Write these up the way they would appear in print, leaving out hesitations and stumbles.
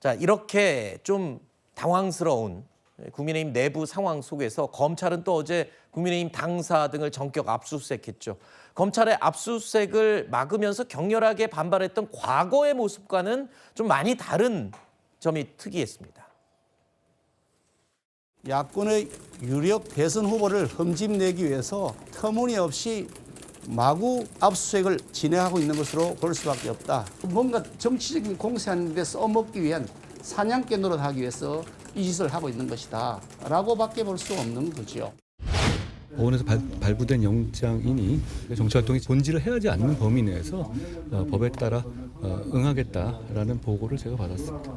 자, 이렇게 좀 당황스러운 국민의힘 내부 상황 속에서 검찰은 또 어제 국민의힘 당사 등을 전격 압수수색했죠. 검찰의 압수수색을 막으면서 격렬하게 반발했던 과거의 모습과는 좀 많이 다른 점이 특이했습니다. 야권의 유력 대선 후보를 흠집내기 위해서 터무니없이 마구 압수수색을 진행하고 있는 것으로 볼 수밖에 없다. 뭔가 정치적인 공세하는 데 써먹기 위한 사냥개 노릇하기 위해서 이 짓을 하고 있는 것이다 라고밖에 볼 수 없는 거죠. 법원에서 발부된 영장이니 정치활동이 본질을 해하지 않는 범위 내에서 법에 따라 응하겠다라는 보고를 제가 받았습니다.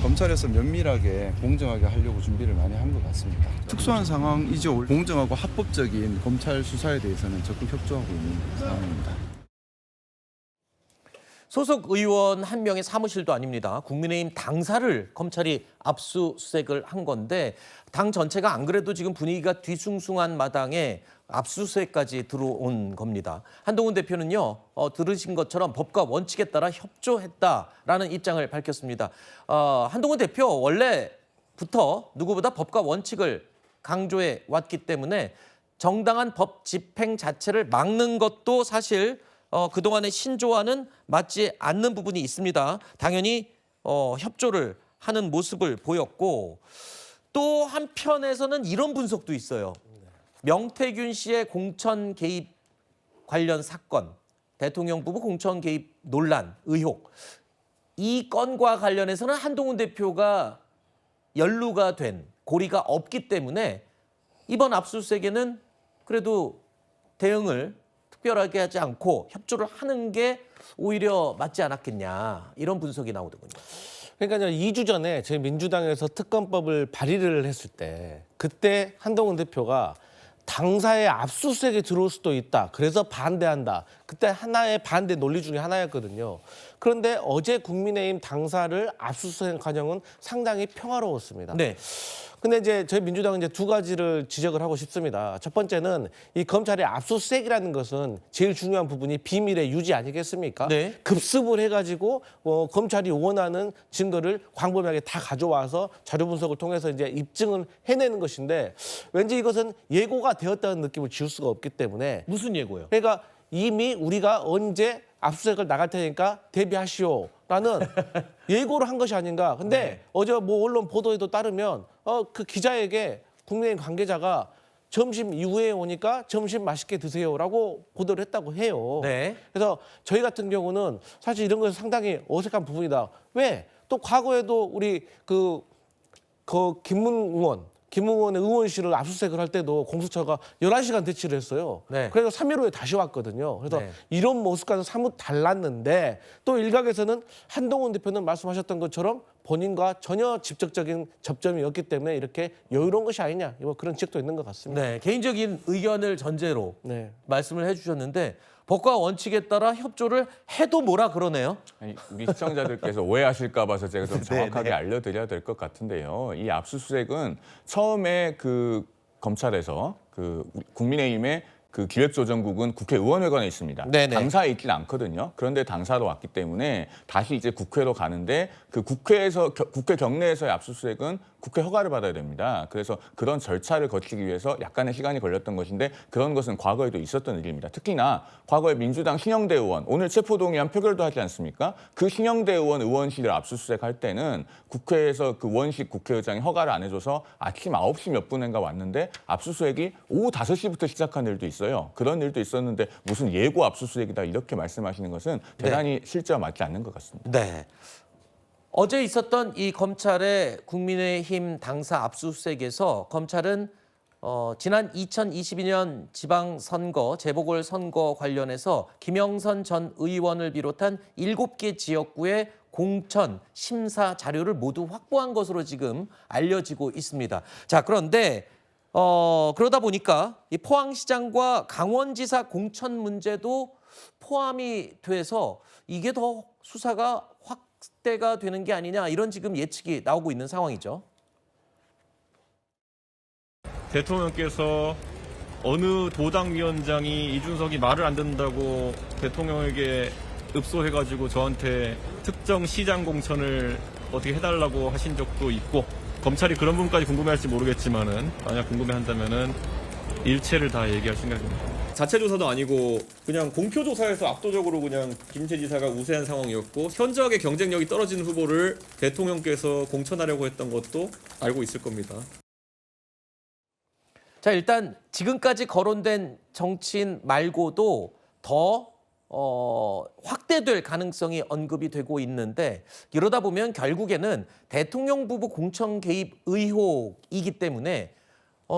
검찰에서 면밀하게 공정하게 하려고 준비를 많이 한 것 같습니다. 특수한 상황이죠. 공정하고 합법적인 검찰 수사에 대해서는 적극 협조하고 있는 상황입니다. 소속 의원 한 명의 사무실도 아닙니다. 국민의힘 당사를 검찰이 압수수색을 한 건데 당 전체가 안 그래도 지금 분위기가 뒤숭숭한 마당에 압수수색까지 들어온 겁니다. 한동훈 대표는요, 들으신 것처럼 법과 원칙에 따라 협조했다라는 입장을 밝혔습니다. 한동훈 대표 원래부터 누구보다 법과 원칙을 강조해 왔기 때문에 정당한 법 집행 자체를 막는 것도 사실 그동안의 신조와는 맞지 않는 부분이 있습니다. 당연히 협조를 하는 모습을 보였고 또 한편에서는 이런 분석도 있어요. 명태균 씨의 공천 개입 관련 사건, 대통령 부부 공천 개입 논란, 의혹. 이 건과 관련해서는 한동훈 대표가 연루가 된 고리가 없기 때문에 이번 압수수색에는 그래도 대응을 특별하게 하지 않고 협조를 하는 게 오히려 맞지 않았겠냐 이런 분석이 나오더군요. 그러니까 2주 전에 저희 민주당에서 특검법을 발의를 했을 때 그때 한동훈 대표가 당사의 압수수색에 들어올 수도 있다. 그래서 반대한다. 그때 하나의 반대 논리 중에 하나였거든요. 그런데 어제 국민의힘 당사를 압수수색 과정은 상당히 평화로웠습니다. 네. 근데 이제 저희 민주당은 이제 두 가지를 지적을 하고 싶습니다. 첫 번째는 이 검찰의 압수수색이라는 것은 제일 중요한 부분이 비밀의 유지 아니겠습니까? 네. 급습을 해가지고 검찰이 원하는 증거를 광범위하게 다 가져와서 자료 분석을 통해서 이제 입증을 해내는 것인데 왠지 이것은 예고가 되었다는 느낌을 지울 수가 없기 때문에 무슨 예고요? 그러니까 이미 우리가 언제 압수수색을 나갈 테니까 대비하시오라는 예고를 한 것이 아닌가. 근데 네. 어제 뭐 언론 보도에도 따르면 그 기자에게 국민의힘 관계자가 점심 이후에 오니까 점심 맛있게 드세요라고 보도를 했다고 해요. 네. 그래서 저희 같은 경우는 사실 이런 것은 상당히 어색한 부분이다. 왜? 또 과거에도 우리 그 김문원의 의원실을 압수수색을 할 때도 공수처가 11시간 대치를 했어요. 네. 그래서 3일 후에 다시 왔거든요. 그래서 네. 이런 모습과는 사뭇 달랐는데 또 일각에서는 한동훈 대표는 말씀하셨던 것처럼 본인과 전혀 직접적인 접점이 없기 때문에 이렇게 여유로운 것이 아니냐 뭐 그런 지적도 있는 것 같습니다. 네, 개인적인 의견을 전제로 네. 말씀을 해주셨는데 법과 원칙에 따라 협조를 해도 뭐라 그러네요. 아니, 우리 시청자들께서 오해하실까 봐서 제가 좀 정확하게 알려드려야 될 것 같은데요. 이 압수수색은 처음에 그 검찰에서 그 국민의힘의 그 기획조정국은 국회의원회관에 있습니다. 네네. 당사에 있진 않거든요. 그런데 당사로 왔기 때문에 다시 이제 국회로 가는데 그 국회 경내에서의 압수수색은 국회 허가를 받아야 됩니다. 그래서 그런 절차를 거치기 위해서 약간의 시간이 걸렸던 것인데 그런 것은 과거에도 있었던 일입니다. 특히나 과거에 민주당 신영대 의원, 오늘 체포동의안 표결도 하지 않습니까? 그 신영대 의원 의원실을 압수수색할 때는 국회에서 그 원식 국회의장이 허가를 안 해줘서 아침 9시 몇 분인가 왔는데 압수수색이 오후 5시부터 시작한 일도 있어요. 그런 일도 있었는데 무슨 예고 압수수색이다 이렇게 말씀하시는 것은 대단히 실제와 맞지 않는 것 같습니다. 네. 어제 있었던 이 검찰의 국민의힘 당사 압수수색에서 검찰은 지난 2022년 지방선거, 재보궐선거 관련해서 김영선 전 의원을 비롯한 7개 지역구의 공천 심사 자료를 모두 확보한 것으로 지금 알려지고 있습니다. 자, 그런데 그러다 보니까 이 포항시장과 강원지사 공천 문제도 포함이 돼서 이게 더 수사가 확대가 되는 게 아니냐 이런 지금 예측이 나오고 있는 상황이죠. 대통령께서 어느 도당위원장이 이준석이 말을 안 듣는다고 대통령에게 읍소해가지고 저한테 특정 시장 공천을 어떻게 해달라고 하신 적도 있고 검찰이 그런 부분까지 궁금해할지 모르겠지만은 만약 궁금해한다면은 일체를 다 얘기할 생각입니다. 자체 조사도 아니고 그냥 공표 조사에서 압도적으로 그냥 김재 지사가 우세한 상황이었고 현저하게 경쟁력이 떨어지는 후보를 대통령께서 공천하려고 했던 것도 알고 있을 겁니다. 자, 일단 지금까지 거론된 정치인 말고도 더 확대될 가능성이 언급이 되고 있는데 이러다 보면 결국에는 대통령 부부 공천 개입 의혹이기 때문에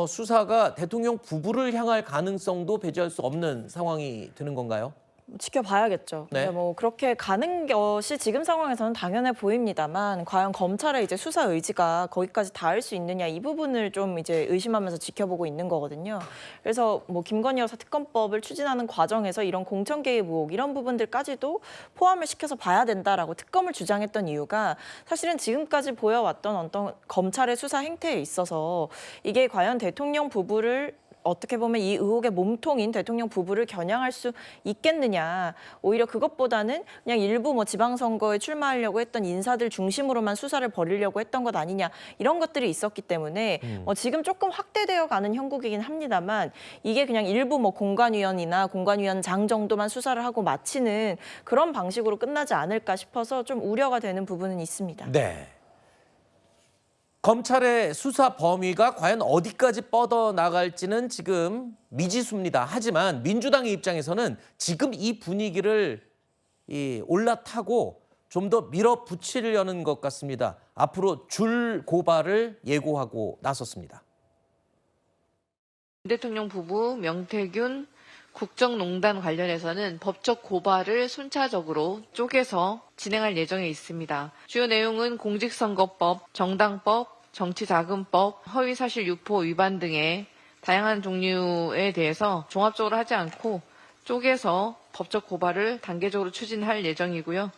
수사가 대통령 부부를 향할 가능성도 배제할 수 없는 상황이 되는 건가요? 지켜봐야겠죠. 네. 근데 뭐 그렇게 가는 것이 지금 상황에서는 당연해 보입니다만 과연 검찰의 이제 수사 의지가 거기까지 닿을 수 있느냐 이 부분을 좀 이제 의심하면서 지켜보고 있는 거거든요. 그래서 뭐 김건희 여사 특검법을 추진하는 과정에서 이런 공천 개입 의혹 이런 부분들까지도 포함을 시켜서 봐야 된다라고 특검을 주장했던 이유가 사실은 지금까지 보여왔던 어떤 검찰의 수사 행태에 있어서 이게 과연 대통령 부부를 어떻게 보면 이 의혹의 몸통인 대통령 부부를 겨냥할 수 있겠느냐. 오히려 그것보다는 그냥 일부 뭐 지방선거에 출마하려고 했던 인사들 중심으로만 수사를 벌이려고 했던 것 아니냐. 이런 것들이 있었기 때문에 지금 조금 확대되어 가는 형국이긴 합니다만 이게 그냥 일부 뭐 공관위원이나 공관위원장 정도만 수사를 하고 마치는 그런 방식으로 끝나지 않을까 싶어서 좀 우려가 되는 부분은 있습니다. 네. 검찰의 수사 범위가 과연 어디까지 뻗어나갈지는 지금 미지수입니다. 하지만 민주당의 입장에서는 지금 이 분위기를 올라타고 좀 더 밀어붙이려는 것 같습니다. 앞으로 줄 고발을 예고하고 나섰습니다. 대통령 부부 명태균 국정농단 관련해서는 법적 고발을 순차적으로 쪼개서 진행할 예정에 있습니다. 주요 내용은 공직선거법, 정당법, 정치자금법, 허위사실 유포 위반 등의 다양한 종류에 대해서 종합적으로 하지 않고 쪼개서 법적 고발을 단계적으로 추진할 예정이고요.